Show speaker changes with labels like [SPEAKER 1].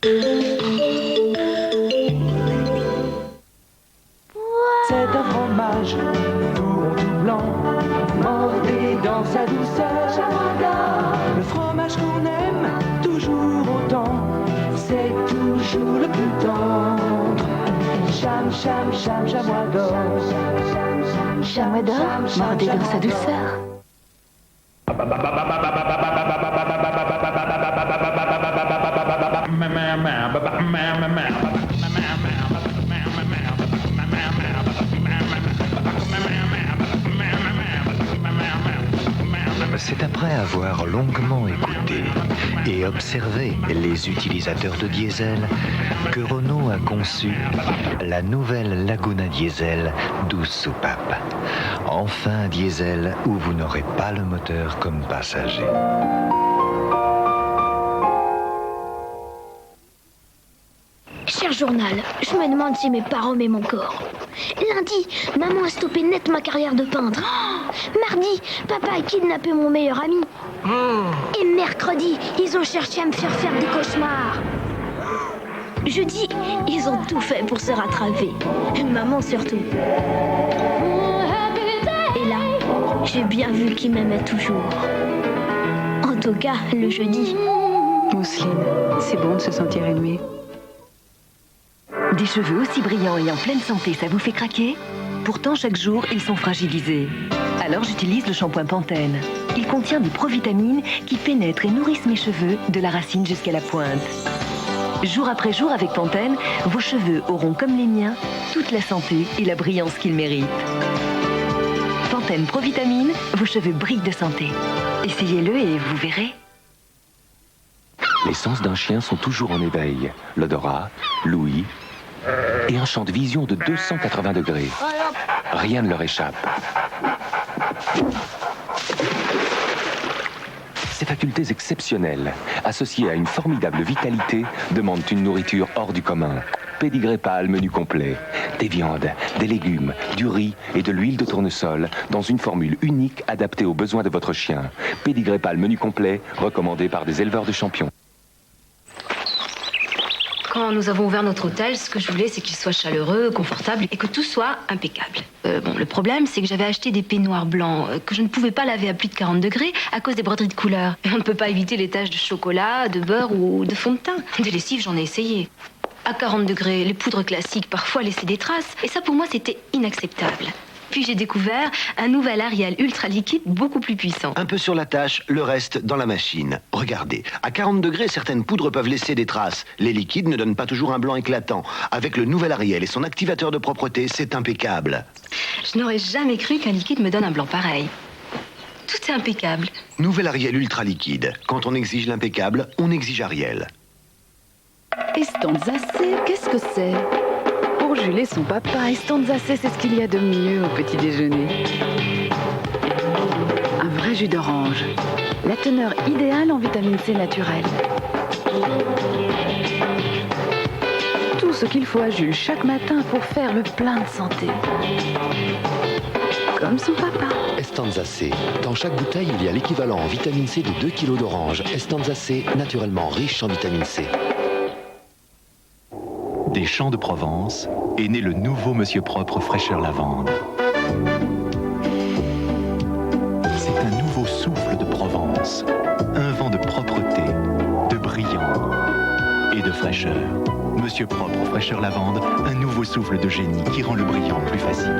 [SPEAKER 1] C'est un fromage tout rond, tout blanc, mordé dans sa douceur. Le fromage qu'on aime toujours autant, c'est toujours le plus tendre. Cham, cham, cham, chamois d'or.
[SPEAKER 2] Chamois d'or, mordé dans sa douceur.
[SPEAKER 3] C'est après avoir longuement écouté et observé les utilisateurs de diesel que Renault a conçu la nouvelle Laguna Diesel 12 soupapes. Enfin un diesel où vous n'aurez pas le moteur comme passager.
[SPEAKER 2] Cher journal, je me demande si mes parents m'aiment encore. Lundi, maman a stoppé net ma carrière de peintre. Mardi, papa a kidnappé mon meilleur ami. Et mercredi, ils ont cherché à me faire faire des cauchemars. Jeudi, ils ont tout fait pour se rattraper. Maman surtout. Et là, j'ai bien vu qu'ils m'aimaient toujours. En tout cas, le jeudi.
[SPEAKER 4] Mousseline, c'est bon de se sentir aimé.
[SPEAKER 5] Des cheveux aussi brillants et en pleine santé, ça vous fait craquer? Pourtant, chaque jour, ils sont fragilisés. Alors j'utilise le shampoing Pantene. Il contient des provitamines qui pénètrent et nourrissent mes cheveux de la racine jusqu'à la pointe. Jour après jour avec Pantene, vos cheveux auront, comme les miens, toute la santé et la brillance qu'ils méritent. Pantene Provitamine, vos cheveux brillent de santé. Essayez-le et vous verrez.
[SPEAKER 6] Les sens d'un chien sont toujours en éveil. L'odorat, l'ouïe et un champ de vision de 280 degrés. Rien ne leur échappe. Ces facultés exceptionnelles, associées à une formidable vitalité, demandent une nourriture hors du commun. Pédigré pâle menu complet. Des viandes, des légumes, du riz et de l'huile de tournesol dans une formule unique adaptée aux besoins de votre chien. Pédigré pâle menu complet, recommandé par des éleveurs de champions.
[SPEAKER 7] Quand nous avons ouvert notre hôtel, ce que je voulais, c'est qu'il soit chaleureux, confortable et que tout soit impeccable. Le problème, c'est que j'avais acheté des peignoirs blancs que je ne pouvais pas laver à plus de 40 degrés à cause des broderies de couleur. Et on ne peut pas éviter les taches de chocolat, de beurre ou de fond de teint. Des lessives, j'en ai essayé. À 40 degrés, les poudres classiques parfois laissaient des traces. Et ça, pour moi, c'était inacceptable. Puis j'ai découvert un nouvel Ariel ultra liquide beaucoup plus puissant.
[SPEAKER 8] Un peu sur la tâche, le reste dans la machine. Regardez, à 40 degrés, certaines poudres peuvent laisser des traces. Les liquides ne donnent pas toujours un blanc éclatant. Avec le nouvel Ariel et son activateur de propreté, c'est impeccable.
[SPEAKER 7] Je n'aurais jamais cru qu'un liquide me donne un blanc pareil. Tout est impeccable.
[SPEAKER 8] Nouvel Ariel ultra liquide. Quand on exige l'impeccable, on exige Ariel.
[SPEAKER 4] Estanzacé, qu'est-ce que c'est? Pour Jules et son papa, Estanzacé, c'est ce qu'il y a de mieux au petit déjeuner. Un vrai jus d'orange. La teneur idéale en vitamine C naturelle. Tout ce qu'il faut à Jules chaque matin pour faire le plein de santé. Comme son papa.
[SPEAKER 9] Estanzacé. Dans chaque bouteille, il y a l'équivalent en vitamine C de 2 kg d'orange. Estanzacé, naturellement riche en vitamine C.
[SPEAKER 10] Des champs de Provence est né le nouveau Monsieur Propre Fraîcheur Lavande. C'est un nouveau souffle de Provence, un vent de propreté, de brillant et de fraîcheur. Monsieur Propre Fraîcheur Lavande, un nouveau souffle de génie qui rend le brillant plus facile.